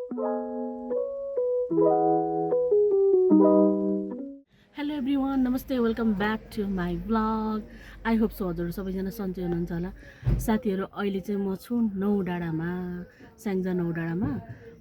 Hello everyone, namaste, welcome back to my blog. I hope so हजुरहरू सबैजना सन्चै हुनुहुन्छ होला। साथीहरू, अहिले चाहिँ म छु नौडाँडामा, स्याङ्जा नौडाँडामा।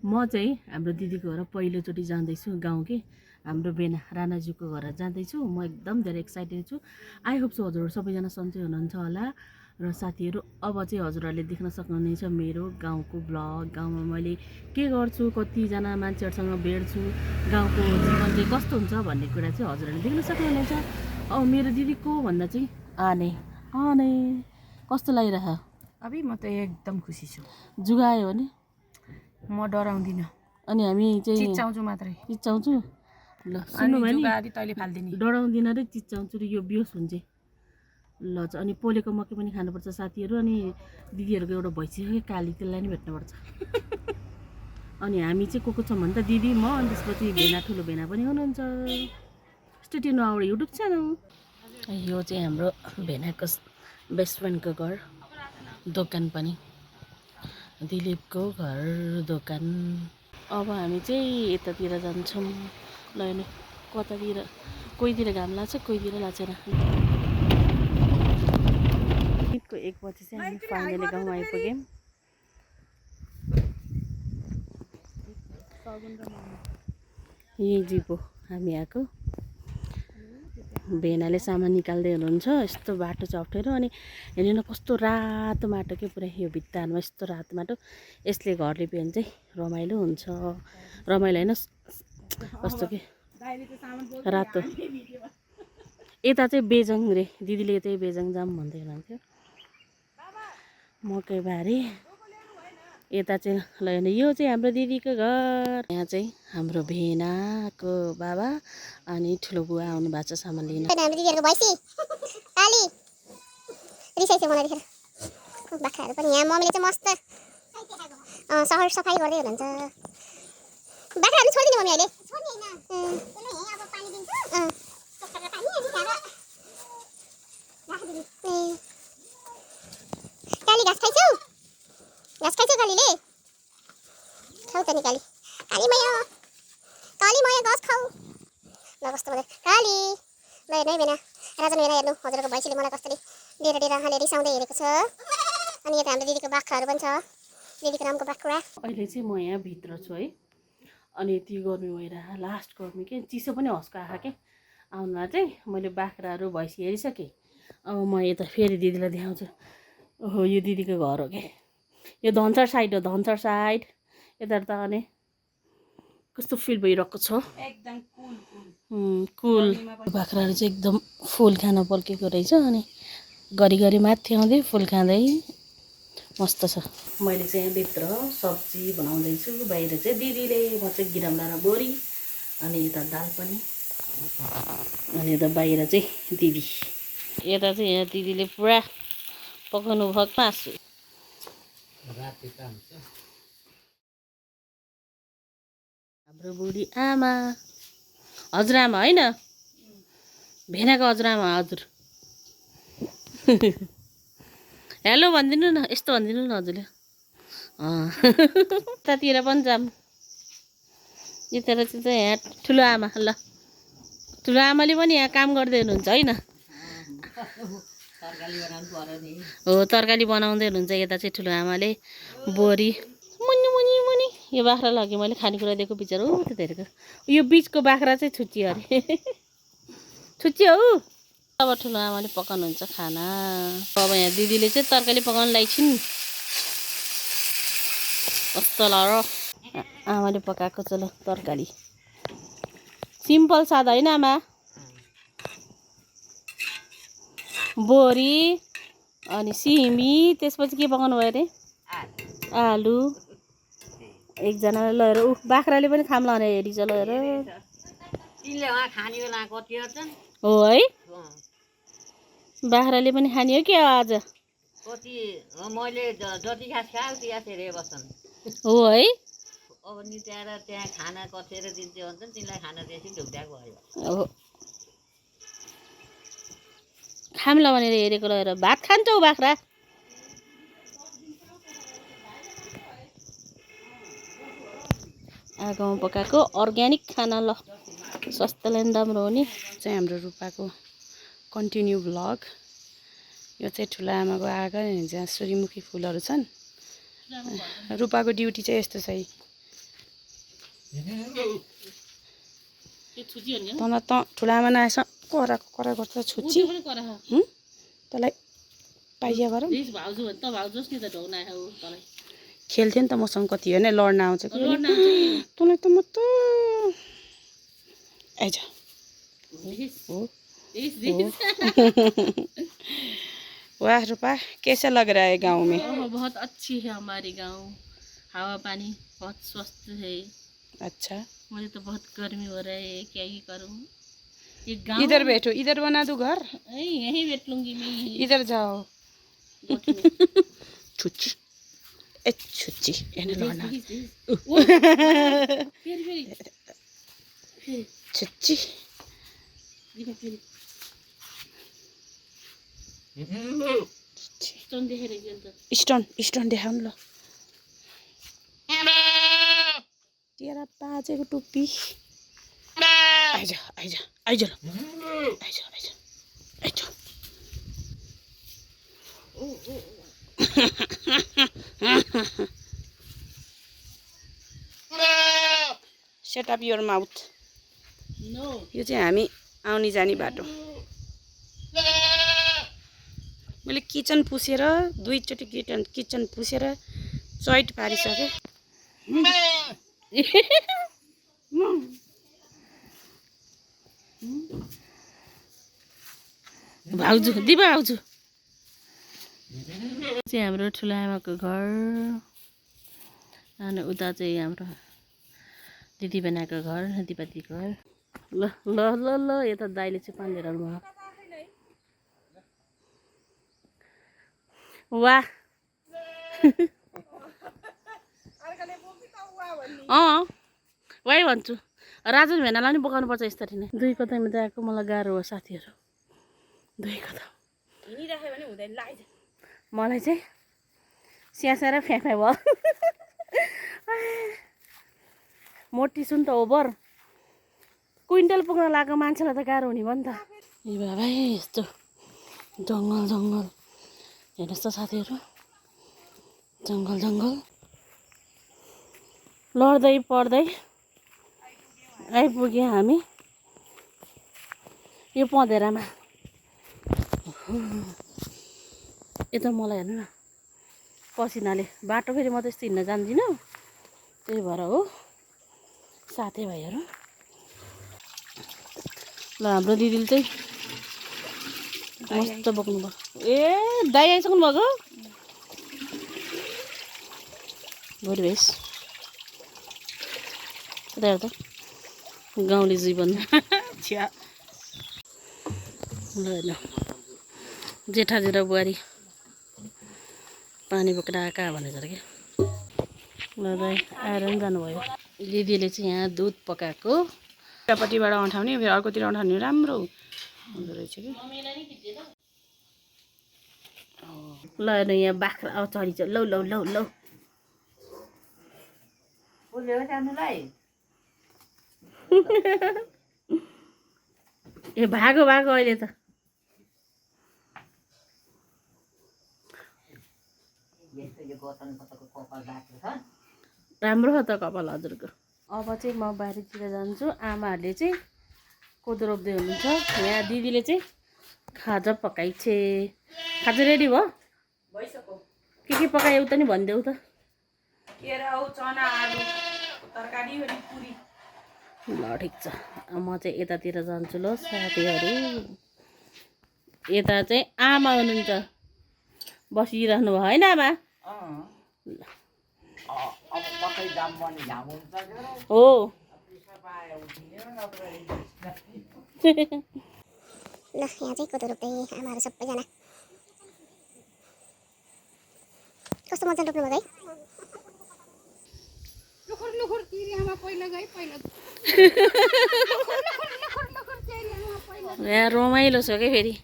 म चाहिँ हाम्रो दिदीको घर पहिलोचोटि जाँदैछु गाउँ कि हाम्रो बेना राणाजीको घर जाँदैछु। म एकदम धेरै एक्साइटेड छु। आई होप सो हजुरहरू सबैजना सन्चै हुनुहुन्छ होला। र साथीहरू, अब चाहिँ हजुरहरूले देख्न सक्नुहुनेछ मेरो गाउँको ब्लग। गाउँमा मैले के गर्छु, कतिजना मान्छेहरूसँग भेट्छु, गाउँको जीवन चाहिँ कस्तो हुन्छ भन्ने कुरा चाहिँ हजुरहरूले देख्न सक्नुहुनेछ। अब मेरो दिदीको भन्दा चाहिँ आने आने कस्तो लागिरह? अभी म त एकदम खुसी छु। जुगायो भने म डराउँदिनँ, अनि हामी चाहिँ चिच्चाउँछु मात्रै। चिच्चाउँछु। ल सुन्नुभयो नि, जुगारी तैँले फाल्दिनी। डराउँदिन र चिच्चाउँछु र यो बिहोस हुन्छ। ल चाहिँ अनि पोलेको मकै पनि खानुपर्छ साथीहरू। अनि दिदीहरूको एउटा भइसक्यो काली, त्यसलाई नि भेट्नुपर्छ। अनि हामी चाहिँ को छौँ भने त दिदी, म, अनि त्यसपछि भेना, ठुलो भेना पनि हुनुहुन्छ। Stay tune our YouTube channel. यो चाहिँ हाम्रो भेनाको बेस्ट फ्रेन्डको घर, दोकान पनि दिलीपको घर, दोकान। अब हामी चाहिँ यतातिर जान्छौँ। ल नि कतातिर, कोहीतिर घाम लाग्छ, कोहीतिर लाग्छैन। 1 बजी चाहिँ हामी फाइनली गाउँ आइपुग्यौँ। यही जिपो हामी आएको। भेनाले सामान निकाल्दै हुनुहुन्छ। यस्तो बाटो चाहिँ अप्ठ्यारो। अनि हेर्नु न कस्तो रातो माटो के पुरै, यो भित्तामा यस्तो रातो माटो। यसले घर लिप्यो भने चाहिँ रमाइलो हुन्छ। रमाइलो होइन, कस्तो के रातो। यता चाहिँ बेजङ रे, दिदीले त्यही बेजङ जाम भन्दै हुनुहुन्थ्यो। मकै बारी यता चाहिँ ल हेर्नु, यो चाहिँ हाम्रो दिदीको घर। यहाँ चाहिँ हाम्रो भेनाको बाबा अनि ठुलो बुवा आउनु भएको छ सामान लिन। हाम्रो दिदीहरूको भैँसी काली रिसाइछ मलाई देखेर। बाख्राहरू पनि यहाँ मम्मीले चाहिँ मस्त सहर सफाइ गर्दै हुनुहुन्छ। बाख्राहरू छोडिदिनु मम्मी अहिले। काली घाँस खाइछौ? घाँस खाइछौ कालीले? खाऊ त नि काली। काली मया घाँस खाऊ। ल कस्तो भयो काली। ल हेर्नु है बेना, राजन बेना हेर्नु, हजुरको भैँसीले मलाई कसरी डेरा हालेर रिसाउँदै हेरेको छ। अनि यता हाम्रो दिदीको बाख्राहरू पनि छ, दिदीको नामको बाख्रा। अहिले चाहिँ म यहाँ भित्र छु है। अनि यति गर्मी भइरह, लास्ट गर्मी के, चिसो पनि हस्को आँखा के आउनुमा चाहिँ मैले बाख्राहरू भैँसी हेरिसकेँ। अब म यता फेरि दिदीलाई देखाउँछु। ओहो, यो दिदीको घर हो कि, यो धनसर साइड हो, धनसर साइड। यता त अनि कस्तो फिल भइरहेको छ, एकदम कुल। बाख्राहरू चाहिँ एकदम फुल खान पल्केको रहेछ। अनि घरिघरि माथि आउँदै फुल खाँदै मस्त छ। मैले चाहिँ यहाँभित्र सब्जी बनाउँदैछु, बाहिर चाहिँ दिदीले, म चाहिँ गिराम्ला र बोरी, अनि यता दाल पनि, अनि यता बाहिर चाहिँ दिदी। यता चाहिँ यहाँ दिदीले पुरा पकाउनु भएको मासु। हाम्रो बुढी आमा, हजुरआमा होइन, भेनाको हजुरआमा, हजुर। हेलो भनिदिनु न, यस्तो भनिदिनु न हजुरले। यतातिर पनि जाऊँ, यतातिर चाहिँ यहाँ ठुलो आमा। ल, ठुलो आमाले पनि यहाँ काम गर्दै हुनुहुन्छ होइन? हो, तरकारी बनाउँदै हुनुहुन्छ। यता चाहिँ ठुलो आमाले बोरी। मुनि मुनि मुनि यो बाख्रा लग्यो मैले खानेकुरा दिएको बिचरा। हो त्यो धेरैको यो बिचको बाख्रा चाहिँ छुच्चियो अरे। छुच्चियो हौ। अब ठुलो आमाले पकाउनुहुन्छ खाना। अब यहाँ दिदीले चाहिँ तरकारी पकाउनु लाइछिन्। कस्तो ल आमाले पकाएको छ ल तरकारी। सिम्पल सादा होइन आमा। बोरी अनि सिमी, त्यसपछि के पकाउनु भयो अरे? आलु। एकजनाले लगेर बाख्राले पनि खाम्ला भने हेरिन्छ लगेर। हो है, बाख्राले पनि खाने हो क्या आज? मैले जति घाँस खायो त्यहाँ फेरि बस्छन्। हो है, अब नित्याएर त्यहाँ खाना कसेर दिन्थ्यो भन्छ तिमीलाई खाना दिएपछि ढुक्ट्याएको भयो। हो, खाम्ला भनेर हेरेको लगेर। भात खान्छौ बाख्रा? आगोमा पकाएको अर्ग्यानिक खाना ल स्वास्थ्यलाई पनि राम्रो हो नि। चाहिँ हाम्रो रूपाको कन्टिन्यू भ्लग। यो चाहिँ ठुला आमाको आँगन जहाँ सूर्यमुखी फुलहरू छन्। रूपाको ड्युटी चाहिँ यस्तो छ है। तँलाई त ठुला आमा नआएछ करा करा गर्छ छुच्ची। तँलाई पाइया गरौँ। खेल्थ्यो नि त मसँग कति होइन लड्न आउँछ कि तँलाई त म त आइज वाह रूपा कैसा लग रहा है गाँव में? बहुत अच्छी है हमारी गांव, हवा पानी बहुत स्वस्थ है। अच्छा मुझे तो बहुत गर्मी हो रहा है, क्या ही करूं। ये गांव इधर बैठो, इधर बना दूं घर। यहीं बैठ लूंगी मैं यहीं। इधर जाओ छुच्ची ए छुच्ची एने लड्न छुच्ची स्टोन स्टोन देखाउनु ल तेरा बाजेको टोपी आइज आइज आइज ल आइज आइज आइज सेट अप योर माउथ। यो चाहिँ हामी आउने जाने बाटो। मैले किचन पुसेर दुईचोटि किचन पुसेर चैट पारिसकेँ। भाउजू दिपा भाउजू चाहिँ हाम्रो ठुला आमाको घर अनि उता चाहिँ हाम्रो दिदी बनाएको घर दिपाती घर। ल ल ल ल यता दाइले चाहिँ पानी लिएर आउनुभयो। वाह वाइ भन्छु राजन भेनालाई पनि बोकाउनु पर्छ यसरी नै। दुई कतैमा गएको मलाई गाह्रो हो साथीहरू। दुई कता हिँडिराख्यो भने हुँदैन लाइज मलाई चाहिँ स्यासेर फ्याफा भयो। मोटी सुन त ओभर क्विन्टल पुग्न लागेको मान्छेलाई त गाह्रो हुने भयो नि त। ए बाबा यस्तो जङ्गल जङ्गल हेर्नुहोस् त साथीहरू जङ्गल जङ्गल लड्दै पढ्दै आइपुग्यो हामी यो पँधेरामा। यता मलाई हेर्नु न पसिनाले बाटो फेरि म त यस्तो हिँड्न जान्दिनँ त्यही भएर हो साथीभाइहरू। ल हाम्रो दिदीले चाहिँ मस्त बोक्नु भयो। ए दाइ आइसक्नु भएको भोलि भेस त गाउँले जीवन। ल हेर्नु जेठा जेठा बुहारी पानी बोकेर आएका भनेर क्या। ल दाइ आएर पनि जानुभयो। दिदीले चाहिँ यहाँ दुध पकाएको उतापट्टिबाट उठाउने फेरि अर्कोतिर उठाउने राम्रो हुँदो रहेछ कि। ल हेर्नु यहाँ बाख्रा अब चरी छ। लौ लौ लौ लौ ए भागो भागो अहिले त राम्रो छ त कपाल हजुरको। अब चाहिँ म बारीतिर जान्छु। आमाहरूले चाहिँ कोदो रोप्दै हुनुहुन्छ। यहाँ दिदीले चाहिँ खाजा पकाइछे। खाजा रेडी भयो के पकायो उता नि भनिदेऊ त। केरा हो चना आलु तरकारी अनि पुरी। ल ठिक छ म चाहिँ यतातिर जान्छु ल साथीहरू। यता चाहिँ आमा हुनुहुन्छ बसिरहनु भयो होइन आमा। हो ल यहाँ चाहिँ कोदो रोप्दै आमाहरू सबैजना कस्तो मजाले रोप्नु भएको है। यहाँ रमाइलो छ क्या फेरि।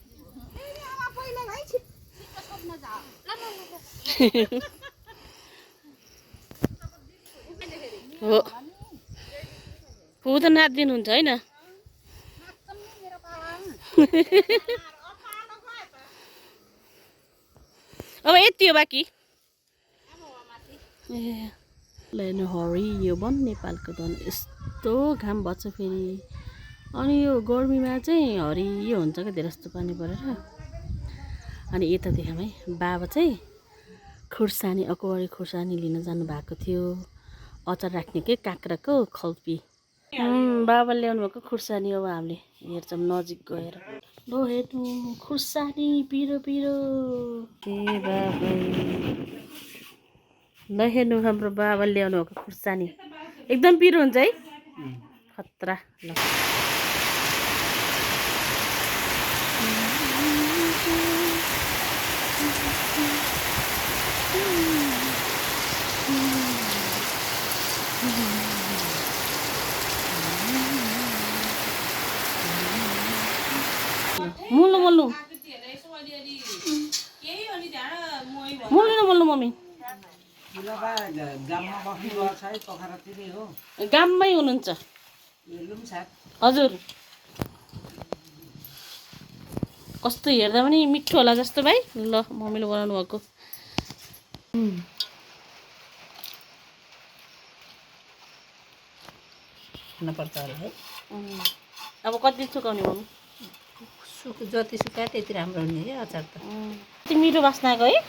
हो फुपू त नाचिदिनुहुन्छ होइन अब यति हो बाँकी ए हेर्नु हरियो वन नेपालको धन यस्तो घाम भएछ फेरि अनि यो गर्मीमा चाहिँ हरियो हुन्छ क्या धेरै जस्तो पानी परेर अनि यता देखाऊँ है बाबा चाहिँ खुर्सानी अकबरी खुर्सानी लिन जानुभएको थियो अचार राख्ने के काँक्राको खल्पी बाबा ल्याउनु भएको खुर्सानी अब हामीले हेर्छौँ नजिक गएर लो हेर्नु खुर्सानी पिरो पिरो ए बाबा ल हेर्नु हाम्रो बाबा ल्याउनु भएको खुर्सानी एकदम पिरो हुन्छ है खतरा ल मुल्नु मुल्नु मुल्नु न मुल्नु मम्मी गाममै हुनुहुन्छ हजुर कस्तो हेर्दा पनि मिठो होला जस्तो भाइ ल मम्मीले बनाउनु भएको हुनुपर्छ होला है अब कति सुकाउने मम्मी जति सुकायो त्यति राम्रो हुने क्या अचार त कति मिठो बास्ना आएको है